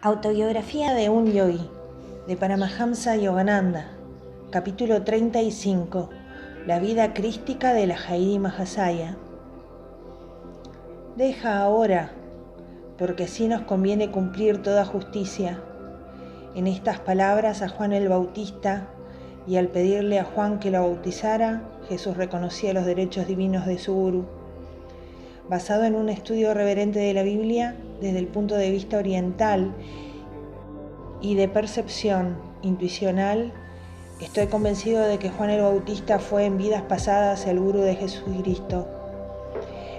Autobiografía de un yogi, de Paramahamsa Yogananda, capítulo 35, la vida crística de la Jairi Mahasaya. Deja ahora, porque así nos conviene cumplir toda justicia. En estas palabras a Juan el Bautista, y al pedirle a Juan que lo bautizara, Jesús reconocía los derechos divinos de su gurú. Basado en un estudio reverente de la Biblia desde el punto de vista oriental y de percepción intuicional, estoy convencido de que Juan el Bautista fue en vidas pasadas el gurú de Jesucristo.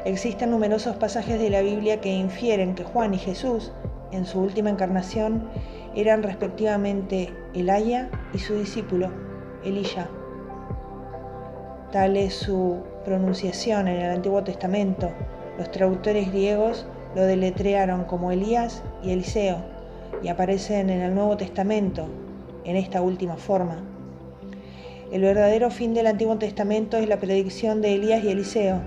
Existen numerosos pasajes de la Biblia que infieren que Juan y Jesús, en su última encarnación, eran respectivamente Elaya y su discípulo, Elisha. Tal es su pronunciación en el Antiguo Testamento. Los traductores griegos lo deletrearon como Elías y Eliseo, y aparecen en el Nuevo Testamento en esta última forma. El verdadero fin del Antiguo Testamento es la predicción de Elías y Eliseo.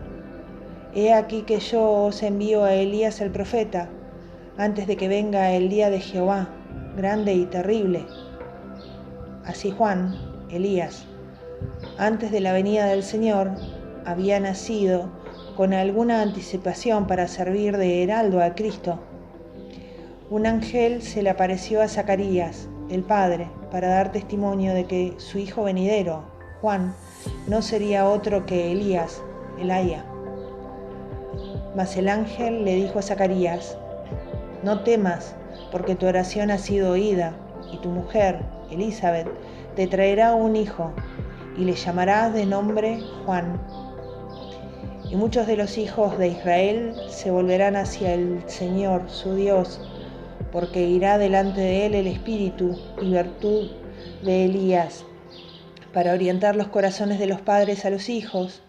He aquí que yo os envío a Elías el profeta, antes de que venga el día de Jehová, grande y terrible. Así Juan, Elías, antes de la venida del Señor, había nacido con alguna anticipación para servir de heraldo a Cristo. Un ángel se le apareció a Zacarías, el padre, para dar testimonio de que su hijo venidero, Juan, no sería otro que Elías, Elaya. Mas el ángel le dijo a Zacarías: no temas, porque tu oración ha sido oída, y tu mujer, Elizabeth, te traerá un hijo, y le llamarás de nombre Juan. Y muchos de los hijos de Israel se volverán hacia el Señor, su Dios, porque irá delante de él el espíritu y virtud de Elías, para orientar los corazones de los padres a los hijos,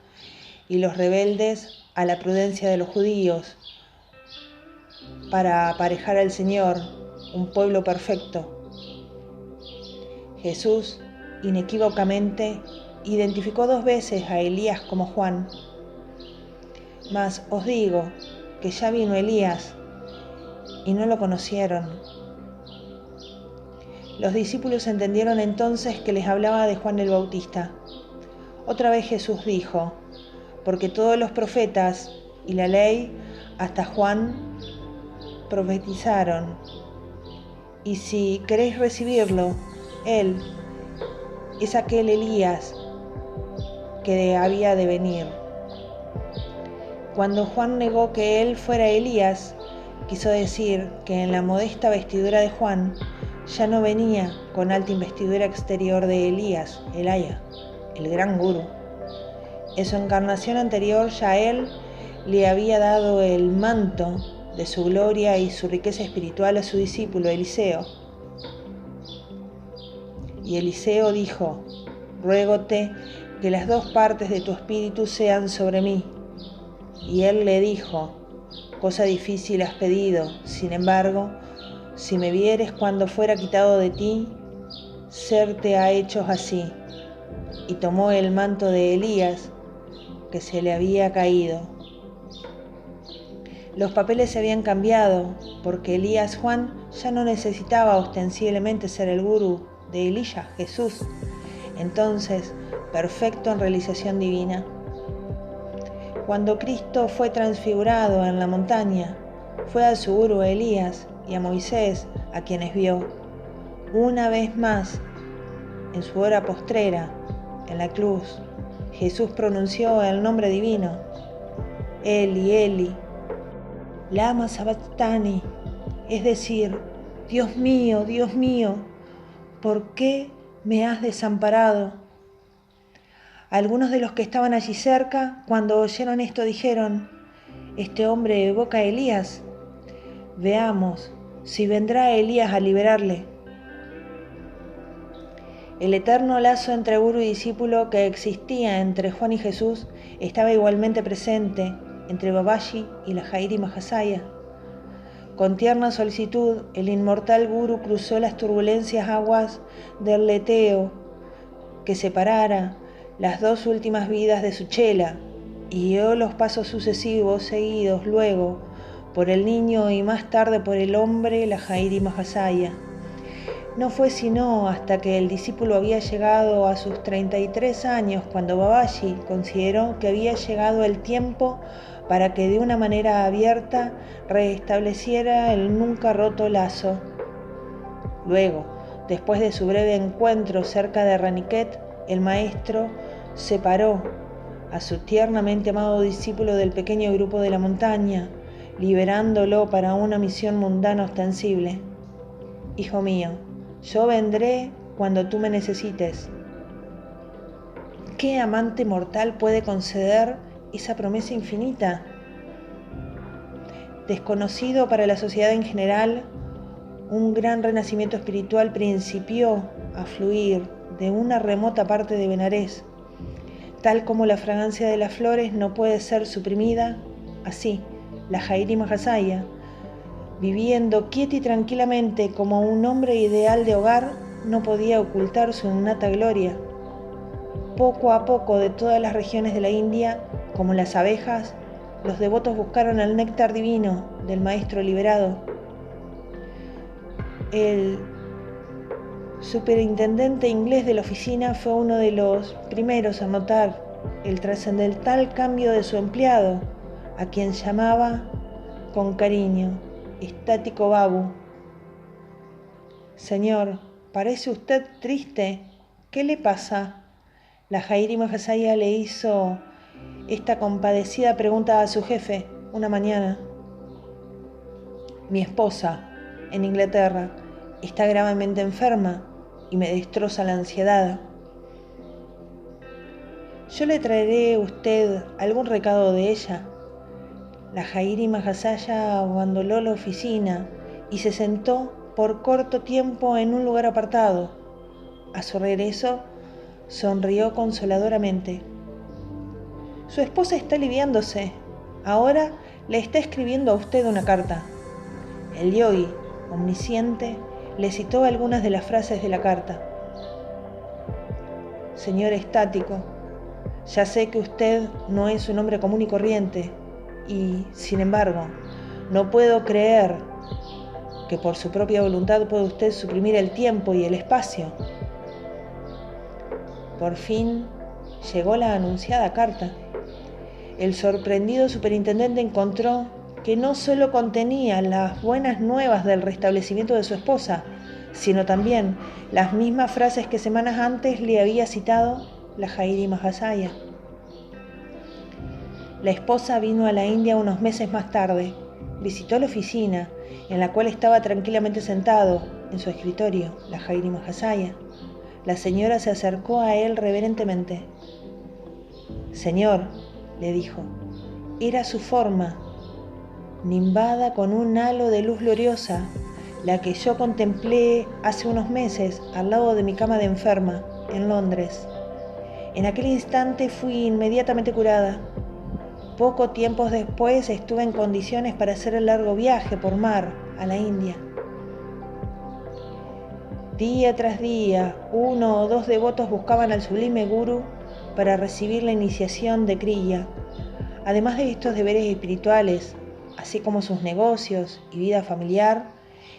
y los rebeldes a la prudencia de los judíos, para aparejar al Señor, un pueblo perfecto. Jesús, inequívocamente, identificó 2 veces a Elías como Juan. Mas os digo que ya vino Elías y no lo conocieron. Los discípulos entendieron entonces que les hablaba de Juan el Bautista. Otra vez Jesús dijo: porque todos los profetas y la ley hasta Juan profetizaron. Y si queréis recibirlo, él es aquel Elías que había de venir. Cuando Juan negó que él fuera Elías, quiso decir que en la modesta vestidura de Juan ya no venía con alta investidura exterior de Elías, Elaya, el gran gurú. En su encarnación anterior ya él le había dado el manto de su gloria y su riqueza espiritual a su discípulo Eliseo. Y Eliseo dijo: ruégote que las 2 partes de tu espíritu sean sobre mí. Y él le dijo: cosa difícil has pedido, sin embargo, si me vieres cuando fuera quitado de ti, serte ha hecho así. Y tomó el manto de Elías, que se le había caído. Los papeles se habían cambiado, porque Elías Juan ya no necesitaba ostensiblemente ser el gurú de Elías, Jesús, entonces perfecto en realización divina. Cuando Cristo fue transfigurado en la montaña, fue a su gurú Elías y a Moisés, a quienes vio. Una vez más, en su hora postrera, en la cruz, Jesús pronunció el nombre divino: Eli, Eli, lama sabachthani, es decir, Dios mío, ¿por qué me has desamparado? Algunos de los que estaban allí cerca, cuando oyeron esto, dijeron: este hombre evoca a Elías. Veamos si vendrá Elías a liberarle. El eterno lazo entre gurú y discípulo que existía entre Juan y Jesús estaba igualmente presente entre Babaji y la Jairi Mahasaya. Con tierna solicitud, el inmortal gurú cruzó las turbulencias aguas del leteo que separara las 2 últimas vidas de su chela, y guió los pasos sucesivos seguidos luego por el niño y más tarde por el hombre, la Jairi Mahasaya. No fue sino hasta que el discípulo había llegado a sus 33 años cuando Babaji consideró que había llegado el tiempo para que de una manera abierta restableciera el nunca roto lazo. Luego, después de su breve encuentro cerca de Raniquet, el maestro separó a su tiernamente amado discípulo del pequeño grupo de la montaña, liberándolo para una misión mundana ostensible. Hijo mío, yo vendré cuando tú me necesites. ¿Qué amante mortal puede conceder esa promesa infinita? Desconocido para la sociedad en general, un gran renacimiento espiritual principió a fluir de una remota parte de Benarés. Tal como la fragancia de las flores no puede ser suprimida, así la Jairi Mahasaya, viviendo quieta y tranquilamente como un hombre ideal de hogar, no podía ocultar su innata gloria. Poco a poco de todas las regiones de la India, como las abejas, los devotos buscaron el néctar divino del maestro liberado. El superintendente inglés de la oficina fue uno de los primeros a notar el trascendental cambio de su empleado, a quien llamaba con cariño Estático Babu. Señor, parece usted triste. ¿Qué le pasa? La Jairi Mahasaya le hizo esta compadecida pregunta a su jefe una mañana. Mi esposa, en Inglaterra, está gravemente enferma y me destroza la ansiedad. Yo le traeré a usted algún recado de ella. La Jairi Mahasaya abandonó la oficina y se sentó por corto tiempo en un lugar apartado. A su regreso, sonrió consoladoramente. Su esposa está aliviándose. Ahora le está escribiendo a usted una carta. El yogi, omnisciente, le citó algunas de las frases de la carta. Señor Estático, ya sé que usted no es un hombre común y corriente y, sin embargo, no puedo creer que por su propia voluntad pueda usted suprimir el tiempo y el espacio. Por fin llegó la anunciada carta. El sorprendido superintendente encontró que no solo contenía las buenas nuevas del restablecimiento de su esposa, sino también las mismas frases que semanas antes le había citado la Jairi Mahasaya. La esposa vino a la India unos meses más tarde, visitó la oficina en la cual estaba tranquilamente sentado en su escritorio, la Jairi Mahasaya. La señora se acercó a él reverentemente. Señor, le dijo, era su forma, nimbada con un halo de luz gloriosa, la que yo contemplé hace unos meses al lado de mi cama de enferma, en Londres. En aquel instante fui inmediatamente curada. Poco tiempo después estuve en condiciones para hacer el largo viaje por mar a la India. Día tras día, 1 o 2 devotos buscaban al sublime gurú para recibir la iniciación de Kriya. Además de estos deberes espirituales, así como sus negocios y vida familiar,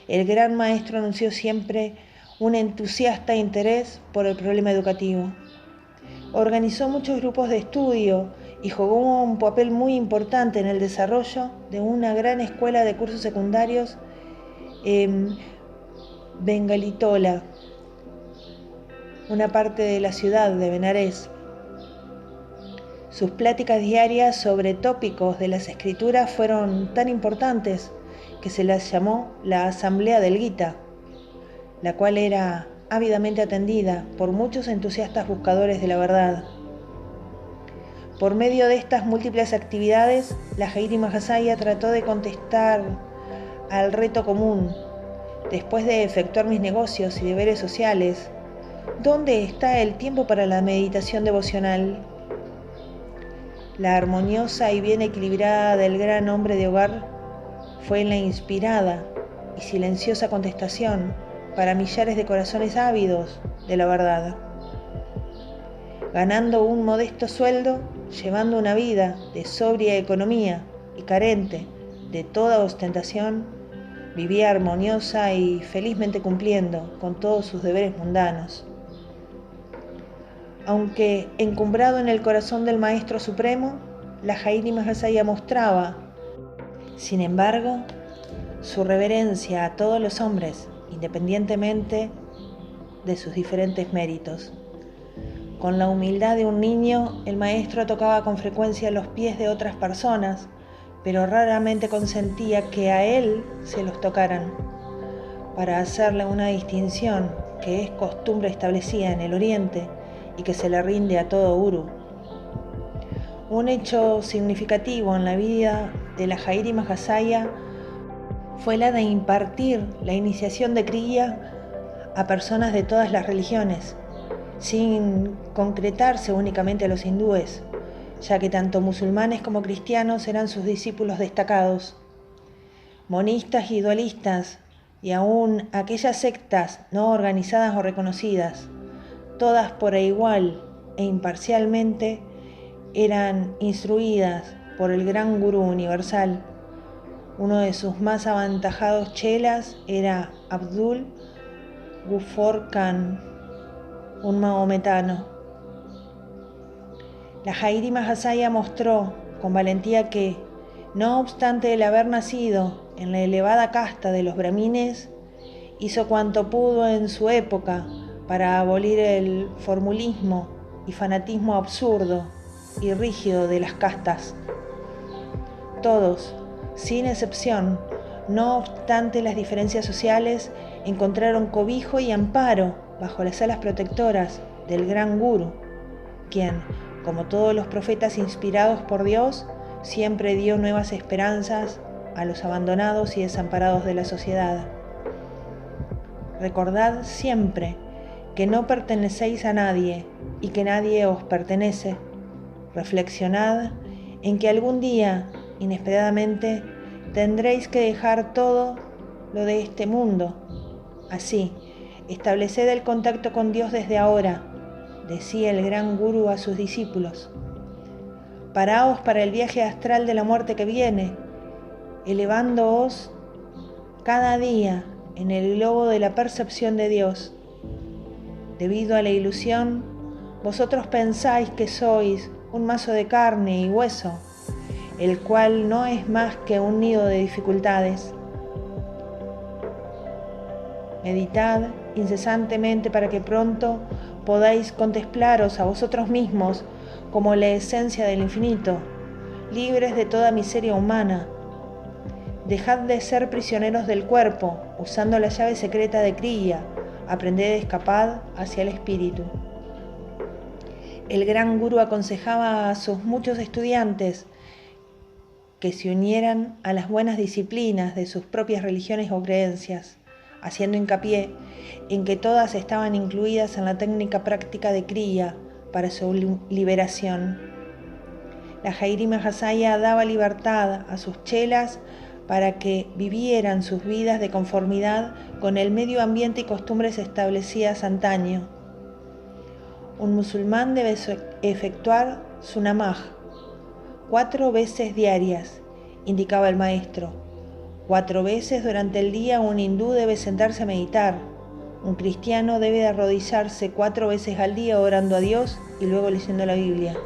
el gran maestro anunció siempre un entusiasta interés por el problema educativo. Organizó muchos grupos de estudio y jugó un papel muy importante en el desarrollo de una gran escuela de cursos secundarios en Bengalitola, una parte de la ciudad de Benarés. Sus pláticas diarias sobre tópicos de las escrituras fueron tan importantes que se las llamó la Asamblea del Gita, la cual era ávidamente atendida por muchos entusiastas buscadores de la verdad. Por medio de estas múltiples actividades, la Jairi Mahasaya trató de contestar al reto común. Después de efectuar mis negocios y deberes sociales, ¿dónde está el tiempo para la meditación devocional? La armoniosa y bien equilibrada del gran hombre de hogar fue la inspirada y silenciosa contestación para millares de corazones ávidos de la verdad. Ganando un modesto sueldo, llevando una vida de sobria economía y carente de toda ostentación, vivía armoniosa y felizmente cumpliendo con todos sus deberes mundanos. Aunque encumbrado en el corazón del Maestro Supremo, la Jairi Mahasaya mostraba, sin embargo, su reverencia a todos los hombres, independientemente de sus diferentes méritos. Con la humildad de un niño, el maestro tocaba con frecuencia los pies de otras personas, pero raramente consentía que a él se los tocaran, para hacerle una distinción que es costumbre establecida en el Oriente y que se le rinde a todo gurú. Un hecho significativo en la vida de la Jairi Mahasaya fue la de impartir la iniciación de Kriya a personas de todas las religiones, sin concretarse únicamente a los hindúes, ya que tanto musulmanes como cristianos eran sus discípulos destacados. Monistas y dualistas, y aún aquellas sectas no organizadas o reconocidas, todas por igual e imparcialmente, eran instruidas por el gran gurú universal. Uno de sus más aventajados chelas era Abdul Ghufor Khan, un mahometano. La Jairi Mahasaya mostró con valentía que, no obstante el haber nacido en la elevada casta de los brahmines, hizo cuanto pudo en su época para abolir el formulismo y fanatismo absurdo y rígido de las castas. Todos, sin excepción, no obstante las diferencias sociales, encontraron cobijo y amparo bajo las alas protectoras del gran gurú, quien, como todos los profetas inspirados por Dios, siempre dio nuevas esperanzas a los abandonados y desamparados de la sociedad. Recordad siempre que no pertenecéis a nadie y que nadie os pertenece. Reflexionad en que algún día, inesperadamente, tendréis que dejar todo lo de este mundo. Así, estableced el contacto con Dios desde ahora, decía el gran gurú a sus discípulos. Paraos para el viaje astral de la muerte que viene, elevándoos cada día en el globo de la percepción de Dios. Debido a la ilusión, vosotros pensáis que sois un mazo de carne y hueso, el cual no es más que un nido de dificultades. Meditad incesantemente para que pronto podáis contemplaros a vosotros mismos como la esencia del infinito, libres de toda miseria humana. Dejad de ser prisioneros del cuerpo, usando la llave secreta de Kriya. Aprended a escapar hacia el espíritu. El gran gurú aconsejaba a sus muchos estudiantes que se unieran a las buenas disciplinas de sus propias religiones o creencias, haciendo hincapié en que todas estaban incluidas en la técnica práctica de Kriya para su liberación. La Jairi Mahasaya daba libertad a sus chelas para que vivieran sus vidas de conformidad con el medio ambiente y costumbres establecidas antaño. Un musulmán debe efectuar su namaj 4 veces diarias, indicaba el maestro. 4 veces durante el día un hindú debe sentarse a meditar. Un cristiano debe arrodillarse 4 veces al día orando a Dios y luego leyendo la Biblia.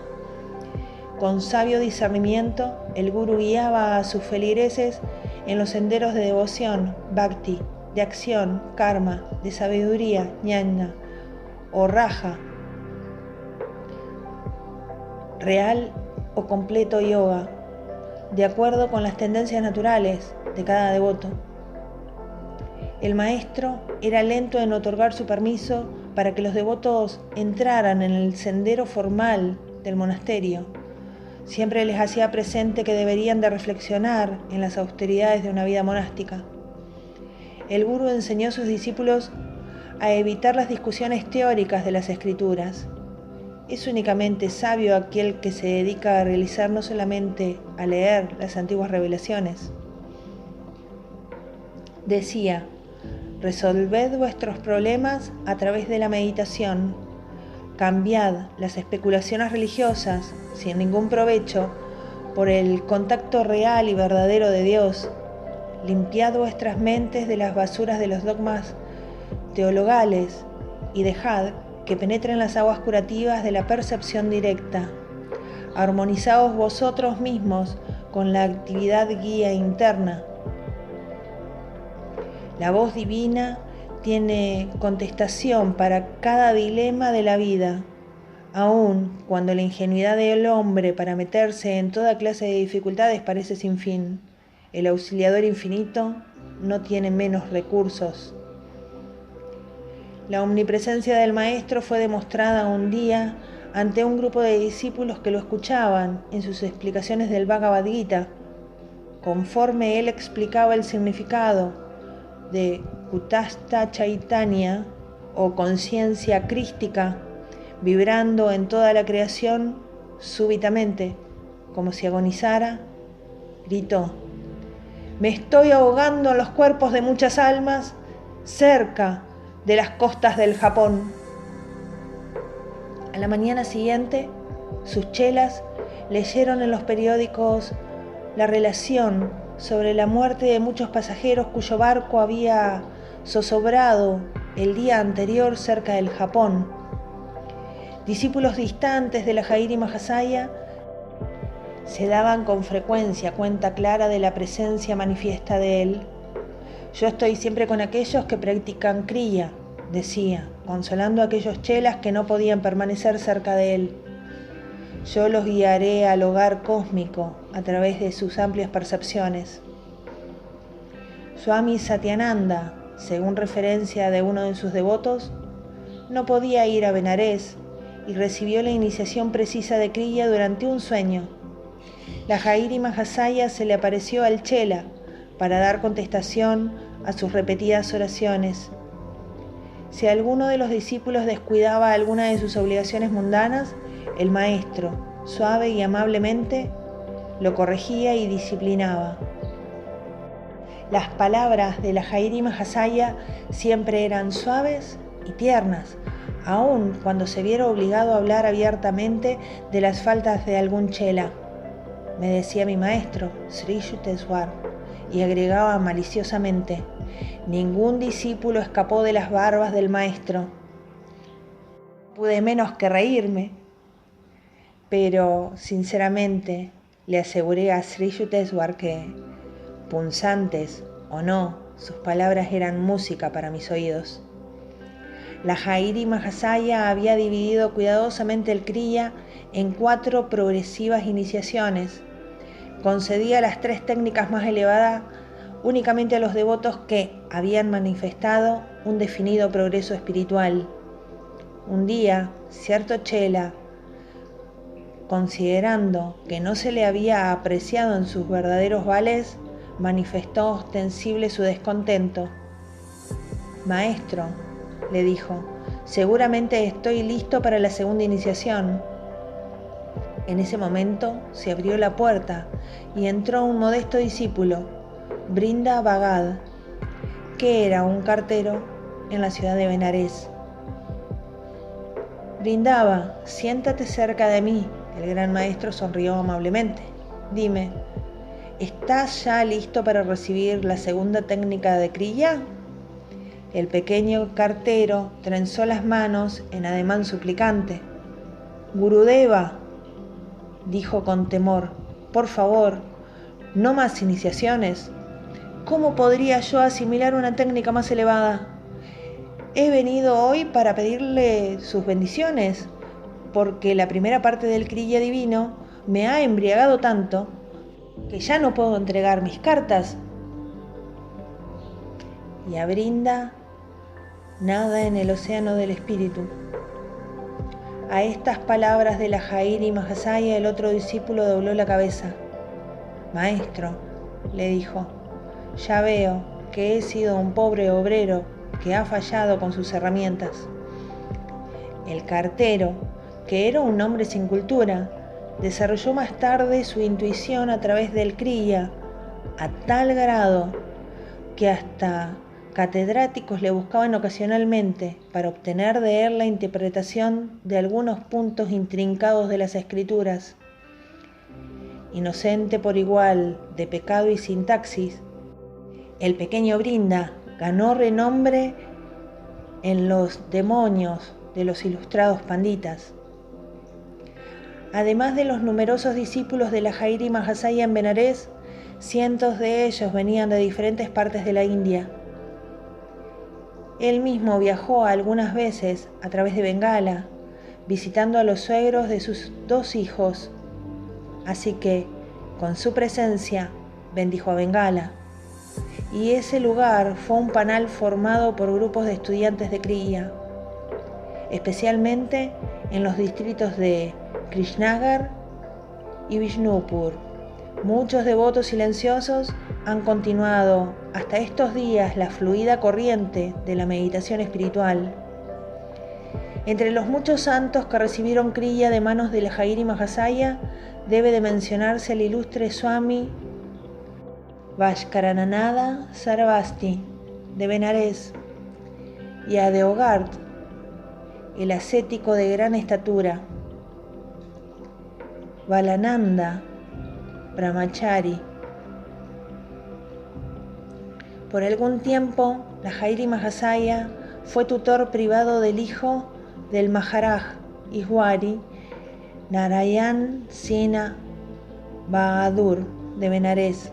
Con sabio discernimiento, el gurú guiaba a sus feligreses en los senderos de devoción, bhakti, de acción, karma, de sabiduría, jnana o raja, real o completo yoga, de acuerdo con las tendencias naturales de cada devoto. El maestro era lento en otorgar su permiso para que los devotos entraran en el sendero formal del monasterio. Siempre les hacía presente que deberían de reflexionar en las austeridades de una vida monástica. El gurú enseñó a sus discípulos a evitar las discusiones teóricas de las escrituras. Es únicamente sabio aquel que se dedica a realizar no solamente a leer las antiguas revelaciones. Decía: resolved vuestros problemas a través de la meditación. Cambiad las especulaciones religiosas sin ningún provecho por el contacto real y verdadero de Dios. Limpiad vuestras mentes de las basuras de los dogmas teologales y dejad que penetren las aguas curativas de la percepción directa. Armonizaos vosotros mismos con la actividad guía interna. La voz divina tiene contestación para cada dilema de la vida, aun cuando la ingenuidad del hombre para meterse en toda clase de dificultades parece sin fin. El auxiliador infinito no tiene menos recursos. La omnipresencia del Maestro fue demostrada un día ante un grupo de discípulos que lo escuchaban en sus explicaciones del Bhagavad Gita. Conforme él explicaba el significado de Kutastha Chaitanya o conciencia crística, vibrando en toda la creación, súbitamente, como si agonizara, gritó: «Me estoy ahogando en los cuerpos de muchas almas cerca de las costas del Japón». A la mañana siguiente, sus chelas leyeron en los periódicos la relación sobre la muerte de muchos pasajeros cuyo barco había zozobrado el día anterior cerca del Japón. Discípulos distantes de la Jairi Mahasaya se daban con frecuencia cuenta clara de la presencia manifiesta de él. «Yo estoy siempre con aquellos que practican kriya», decía, consolando a aquellos chelas que no podían permanecer cerca de él. «Yo los guiaré al hogar cósmico a través de sus amplias percepciones». Swami Satyananda, según referencia de uno de sus devotos, no podía ir a Benares y recibió la iniciación precisa de kriya durante un sueño. La Jairi Mahasaya se le apareció al chela para dar contestación a sus repetidas oraciones. Si alguno de los discípulos descuidaba alguna de sus obligaciones mundanas, el maestro, suave y amablemente, lo corregía y disciplinaba. Las palabras de la Jairi Mahasaya siempre eran suaves y tiernas, aun cuando se viera obligado a hablar abiertamente de las faltas de algún chela. Me decía mi maestro, Sri Yukteswar, y agregaba maliciosamente: «Ningún discípulo escapó de las barbas del maestro». Pude menos que reírme, pero sinceramente le aseguré a Sri Yukteswar que, punzantes o no, sus palabras eran música para mis oídos. La Jairi Mahasaya había dividido cuidadosamente el kriya en 4 progresivas iniciaciones. Concedía las 3 técnicas más elevadas únicamente a los devotos que habían manifestado un definido progreso espiritual. Un día, cierto chela, considerando que no se le había apreciado en sus verdaderos vales, manifestó ostensible su descontento. «Maestro», le dijo, «seguramente estoy listo para la segunda iniciación». En ese momento se abrió la puerta y entró un modesto discípulo, Brinda Bhagad, que era un cartero en la ciudad de Benares. «Brindaba, siéntate cerca de mí», el gran maestro sonrió amablemente. «Dime, ¿estás ya listo para recibir la segunda técnica de kriya?» El pequeño cartero trenzó las manos en ademán suplicante. «Gurudeva», dijo con temor, «por favor, no más iniciaciones. ¿Cómo podría yo asimilar una técnica más elevada? He venido hoy para pedirle sus bendiciones, porque la primera parte del kriya divino me ha embriagado tanto que ya no puedo entregar mis cartas». Y a Brinda nada en el océano del espíritu. A estas palabras de la Jairi Mahasaya, el otro discípulo dobló la cabeza. «Maestro», le dijo, «ya veo que he sido un pobre obrero que ha fallado con sus herramientas». El cartero, que era un hombre sin cultura, desarrolló más tarde su intuición a través del kriya a tal grado que hasta catedráticos le buscaban ocasionalmente para obtener de él la interpretación de algunos puntos intrincados de las escrituras. inocente por igual de pecado y sintaxis, el pequeño Brinda ganó renombre en los demonios de los ilustrados panditas. Además de los numerosos discípulos de la Jairi Mahasaya en Benares, cientos de ellos venían de diferentes partes de la India. Él mismo viajó algunas veces a través de Bengala, visitando a los suegros de sus 2 hijos. Así que, con su presencia, bendijo a Bengala. Y ese lugar fue un panal formado por grupos de estudiantes de Kriya, especialmente en los distritos de Krishnagar y Vishnupur. Muchos devotos silenciosos han continuado hasta estos días la fluida corriente de la meditación espiritual. Entre los muchos santos que recibieron Kriya de manos de la Jairi Mahasaya, debe de mencionarse el ilustre Swami Vaishkarananda Sarasvati de Benares y a Deogart, el ascético de gran estatura, Balananda Brahmachari. Por algún tiempo, la Jairi Mahasaya fue tutor privado del hijo del Maharaj Ishwari, Narayan Sina Bahadur de Benares.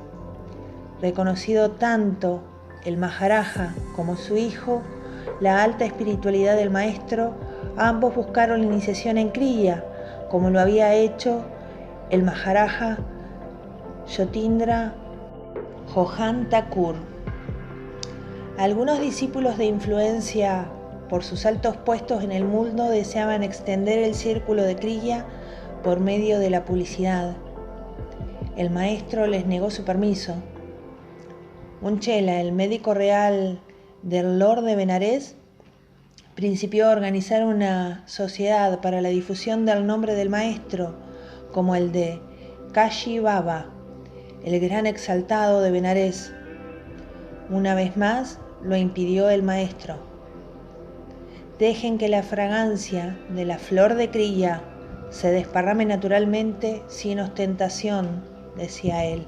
Reconocido tanto el Maharaja como su hijo la alta espiritualidad del maestro, ambos buscaron la iniciación en Kriya, como lo había hecho el Maharaja Yotindra Johan Thakur. Algunos discípulos de influencia por sus altos puestos en el mundo deseaban extender el círculo de Kriya por medio de la publicidad. El maestro les negó su permiso. Unchela, el médico real del Lord de Benares, principió a organizar una sociedad para la difusión del nombre del maestro, como el de Kashi Baba, el gran exaltado de Benares. Una vez más lo impidió el maestro. Dejen que la fragancia de la flor de Kriya se desparrame naturalmente sin ostentación, decía él.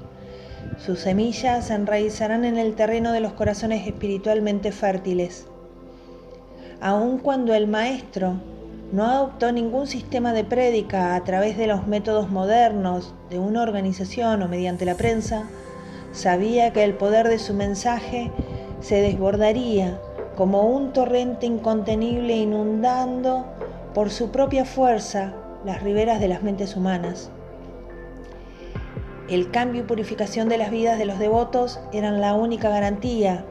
Sus semillas se enraizarán en el terreno de los corazones espiritualmente fértiles. Aun cuando el maestro no adoptó ningún sistema de prédica a través de los métodos modernos de una organización o mediante la prensa, sabía que el poder de su mensaje se desbordaría como un torrente incontenible inundando por su propia fuerza las riberas de las mentes humanas. El cambio y purificación de las vidas de los devotos eran la única garantía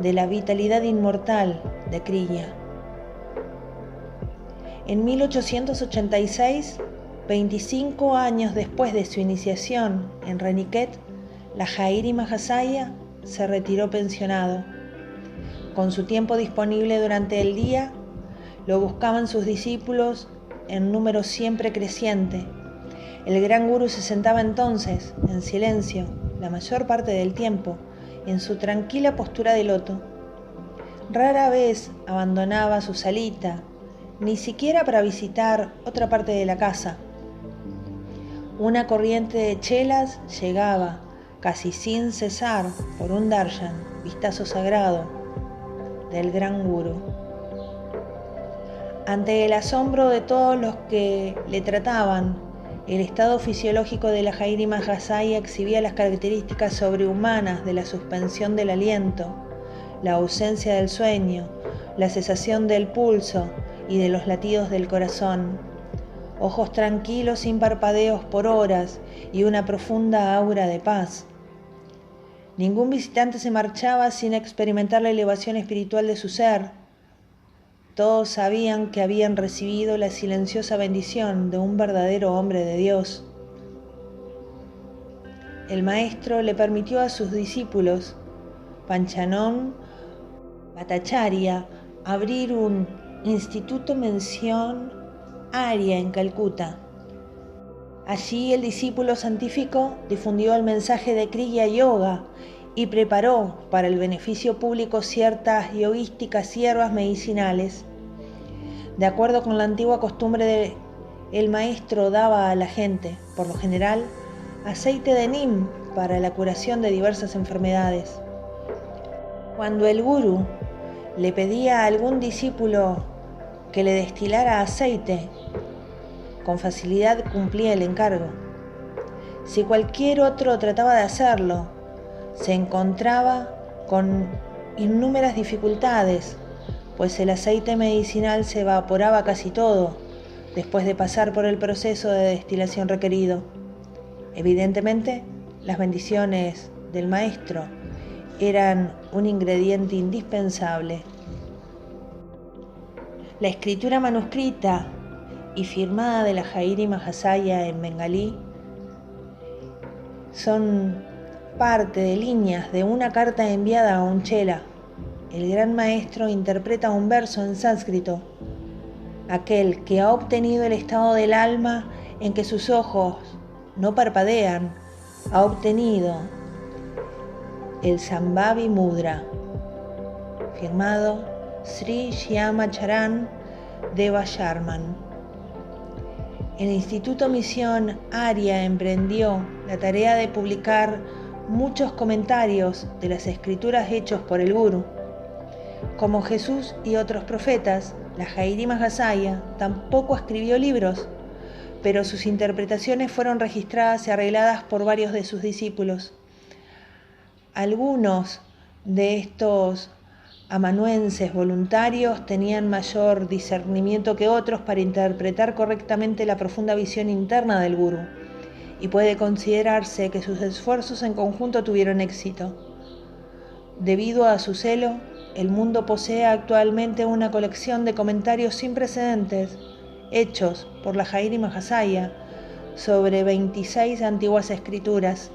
de la vitalidad inmortal de Kriya. En 1886, 25 años después de su iniciación en Raniket, la Jairi Mahasaya se retiró pensionado. Con su tiempo disponible durante el día, lo buscaban sus discípulos en número siempre creciente. El gran gurú se sentaba entonces, en silencio, la mayor parte del tiempo, en su tranquila postura de loto. Rara vez abandonaba su salita, ni siquiera para visitar otra parte de la casa. Una corriente de chelas llegaba, casi sin cesar, por un darshan, vistazo sagrado, del gran gurú. Ante el asombro de todos los que le trataban, el estado fisiológico de la Jairi Mahasaya exhibía las características sobrehumanas de la suspensión del aliento, la ausencia del sueño, la cesación del pulso y de los latidos del corazón, ojos tranquilos sin parpadeos por horas y una profunda aura de paz. Ningún visitante se marchaba sin experimentar la elevación espiritual de su ser. Todos sabían que habían recibido la silenciosa bendición de un verdadero hombre de Dios. El maestro le permitió a sus discípulos, Panchanon Bhattacharya, abrir un instituto mención Arya en Calcuta. Allí el discípulo santífico difundió el mensaje de Kriya Yoga y preparó para el beneficio público ciertas yoguísticas hierbas medicinales. De acuerdo con la antigua costumbre, el maestro daba a la gente, por lo general, aceite de neem para la curación de diversas enfermedades. Cuando el gurú le pedía a algún discípulo que le destilara aceite, con facilidad cumplía el encargo. Si cualquier otro trataba de hacerlo, se encontraba con innúmeras dificultades, pues el aceite medicinal se evaporaba casi todo después de pasar por el proceso de destilación requerido. Evidentemente, las bendiciones del maestro eran un ingrediente indispensable. La escritura manuscrita y firmada de la Jairi Mahasaya en bengalí son parte de líneas de una carta enviada a un chela. El gran maestro interpreta un verso en sánscrito: aquel que ha obtenido el estado del alma en que sus ojos no parpadean, ha obtenido el Sambhavi Mudra. Firmado Sri Shyama Charan Deva Sharman. El Instituto Misión Arya emprendió la tarea de publicar muchos comentarios de las escrituras hechos por el Gurú. Como Jesús y otros profetas, la Jairi Mahasaya tampoco escribió libros, pero sus interpretaciones fueron registradas y arregladas por varios de sus discípulos. Algunos de estos amanuenses voluntarios tenían mayor discernimiento que otros para interpretar correctamente la profunda visión interna del Gurú, y puede considerarse que sus esfuerzos en conjunto tuvieron éxito. Debido a su celo, el mundo posee actualmente una colección de comentarios sin precedentes hechos por la Jairi Mahasaya sobre 26 antiguas escrituras.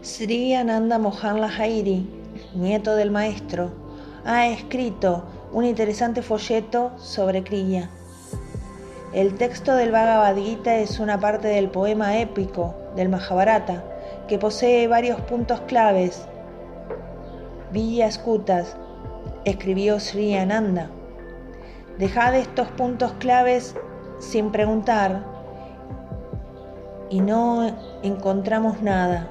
Sri Ananda Mohan Lahiri, nieto del maestro, ha escrito un interesante folleto sobre Kriya. El texto del Bhagavad Gita es una parte del poema épico del Mahabharata que posee varios puntos claves. Villaskutas, escribió Sri Ananda: dejad estos puntos claves sin preguntar y no encontramos nada,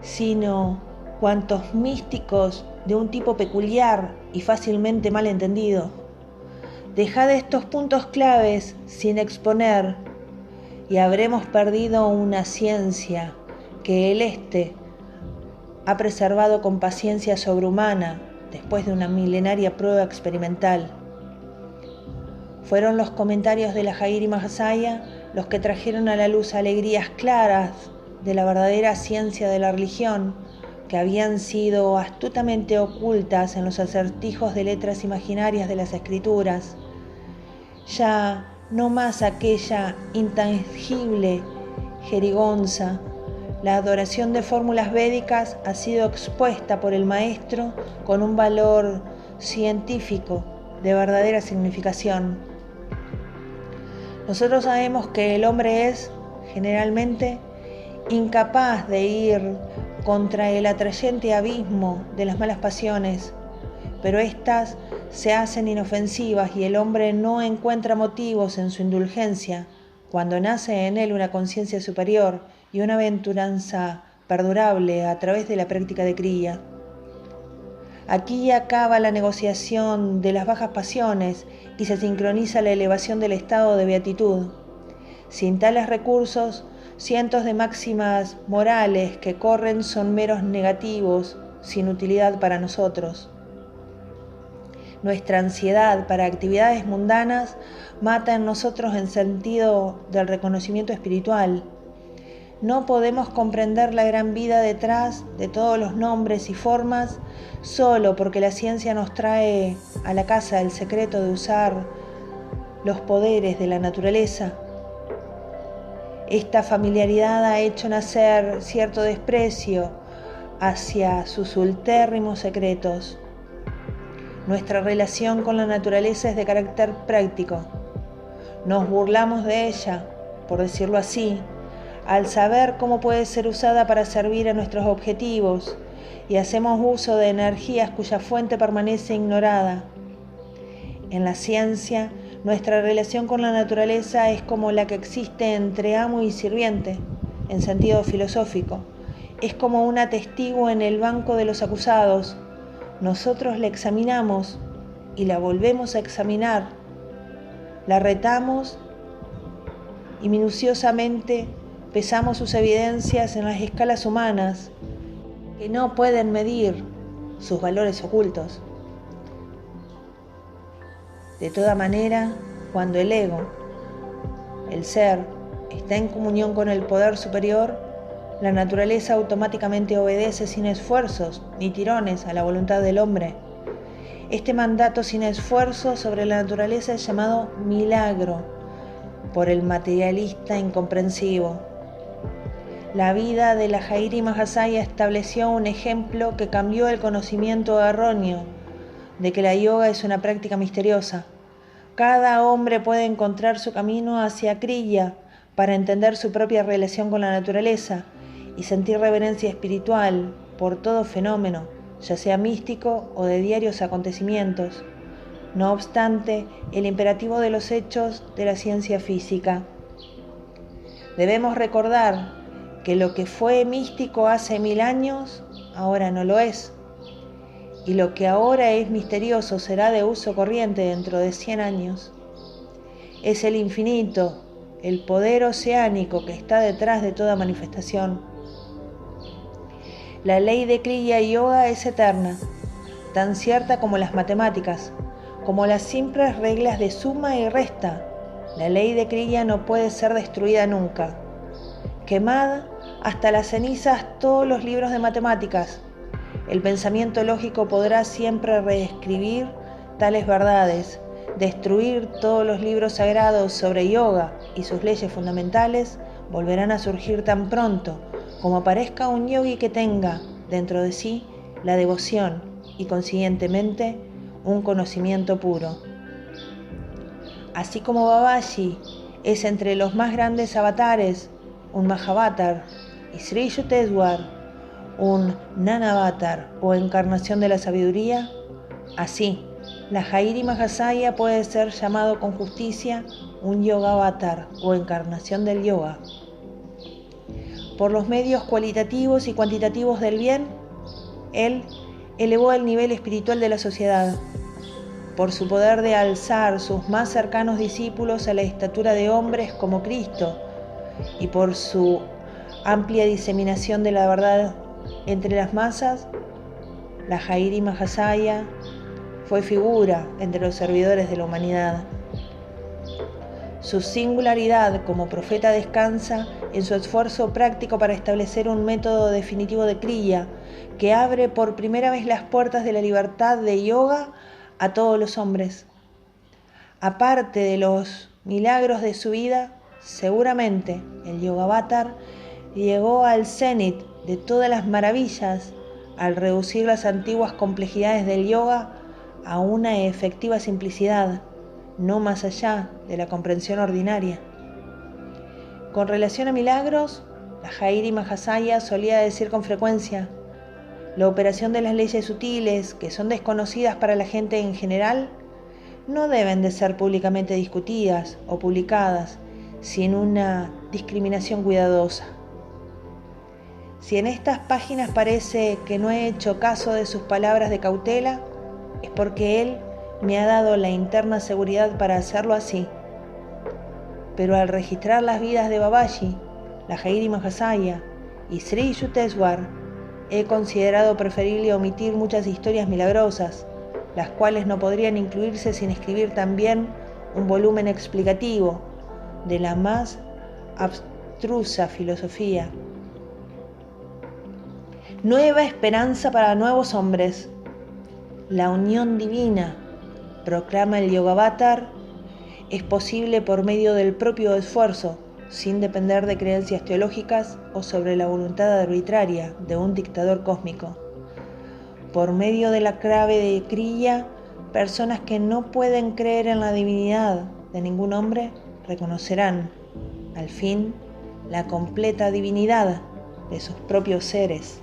sino cuantos místicos de un tipo peculiar y fácilmente mal entendido. Dejad estos puntos claves sin exponer y habremos perdido una ciencia que el ha preservado con paciencia sobrehumana después de una milenaria prueba experimental. Fueron los comentarios de la Jairi Mahasaya los que trajeron a la luz alegrías claras de la verdadera ciencia de la religión, que habían sido astutamente ocultas en los acertijos de letras imaginarias de las escrituras. Ya no más aquella intangible jerigonza, la adoración de fórmulas védicas ha sido expuesta por el maestro con un valor científico de verdadera significación. Nosotros sabemos que el hombre es, generalmente, incapaz de ir contra el atrayente abismo de las malas pasiones, pero éstas se hacen inofensivas y el hombre no encuentra motivos en su indulgencia cuando nace en él una conciencia superior y una aventuranza perdurable a través de la práctica de Kriya. Aquí acaba la negociación de las bajas pasiones y se sincroniza la elevación del estado de beatitud. Sin tales recursos, cientos de máximas morales que corren son meros negativos, sin utilidad para nosotros. Nuestra ansiedad para actividades mundanas mata en nosotros el sentido del reconocimiento espiritual. No podemos comprender la gran vida detrás de todos los nombres y formas solo porque la ciencia nos trae a la casa el secreto de usar los poderes de la naturaleza. Esta familiaridad ha hecho nacer cierto desprecio hacia sus ultérrimos secretos. Nuestra relación con la naturaleza es de carácter práctico. Nos burlamos de ella, por decirlo así, al saber cómo puede ser usada para servir a nuestros objetivos, y hacemos uso de energías cuya fuente permanece ignorada. En la ciencia Nuestra relación con la naturaleza es como la que existe entre amo y sirviente, en sentido filosófico. Es como una testigo en el banco de los acusados. Nosotros la examinamos y la volvemos a examinar. La retamos y minuciosamente pesamos sus evidencias en las escalas humanas que no pueden medir sus valores ocultos. De toda manera, cuando el ego, el ser, está en comunión con el poder superior, la naturaleza automáticamente obedece sin esfuerzos ni tirones a la voluntad del hombre. Este mandato sin esfuerzo sobre la naturaleza es llamado milagro por el materialista incomprensivo. La vida de la Jairi Mahasaya estableció un ejemplo que cambió el conocimiento erróneo de que la yoga es una práctica misteriosa. Cada hombre puede encontrar su camino hacia Kriya para entender su propia relación con la naturaleza y sentir reverencia espiritual por todo fenómeno, ya sea místico o de diarios acontecimientos. No obstante, el imperativo de los hechos de la ciencia física. Debemos recordar que lo que fue místico hace 1000 años, ahora no lo es. Y lo que ahora es misterioso será de uso corriente dentro de 100 años. Es el infinito, el poder oceánico que está detrás de toda manifestación. La ley de Kriya Yoga es eterna, tan cierta como las matemáticas, como las simples reglas de suma y resta. La ley de Kriya no puede ser destruida nunca. Quemada hasta las cenizas todos los libros de matemáticas. El pensamiento lógico podrá siempre reescribir tales verdades, destruir todos los libros sagrados sobre yoga y sus leyes fundamentales volverán a surgir tan pronto como aparezca un yogi que tenga dentro de sí la devoción y consiguientemente un conocimiento puro. Así como Babaji es entre los más grandes avatares un Mahavatar y Sri Yukteswar un Nanavatar o encarnación de la sabiduría, así la Jairi Mahasaya puede ser llamado con justicia un Yogavatar o encarnación del yoga. Por los medios cualitativos y cuantitativos del bien, él elevó el nivel espiritual de la sociedad. Por su poder de alzar sus más cercanos discípulos a la estatura de hombres como Cristo y por su amplia diseminación de la verdad entre las masas, la Jairi Mahasaya fue figura entre los servidores de la humanidad. Su singularidad como profeta descansa en su esfuerzo práctico para establecer un método definitivo de Kriya que abre por primera vez las puertas de la libertad de yoga a todos los hombres. Aparte de los milagros de su vida, seguramente el Yogavatar llegó al cenit de todas las maravillas al reducir las antiguas complejidades del yoga a una efectiva simplicidad, no más allá de la comprensión ordinaria. Con relación a milagros, la Jairi Mahasaya solía decir con frecuencia: la operación de las leyes sutiles, que son desconocidas para la gente en general, no deben de ser públicamente discutidas o publicadas sin una discriminación cuidadosa. Si en estas páginas parece que no he hecho caso de sus palabras de cautela, es porque él me ha dado la interna seguridad para hacerlo así. Pero al registrar las vidas de Babaji, la Jairi Mahasaya y Sri Yukteswar, he considerado preferible omitir muchas historias milagrosas, las cuales no podrían incluirse sin escribir también un volumen explicativo de la más abstrusa filosofía. Nueva esperanza para nuevos hombres. La unión divina, proclama el Yogavatar, es posible por medio del propio esfuerzo, sin depender de creencias teológicas o sobre la voluntad arbitraria de un dictador cósmico. Por medio de la clave de Kriya, personas que no pueden creer en la divinidad de ningún hombre reconocerán, al fin, la completa divinidad de sus propios seres.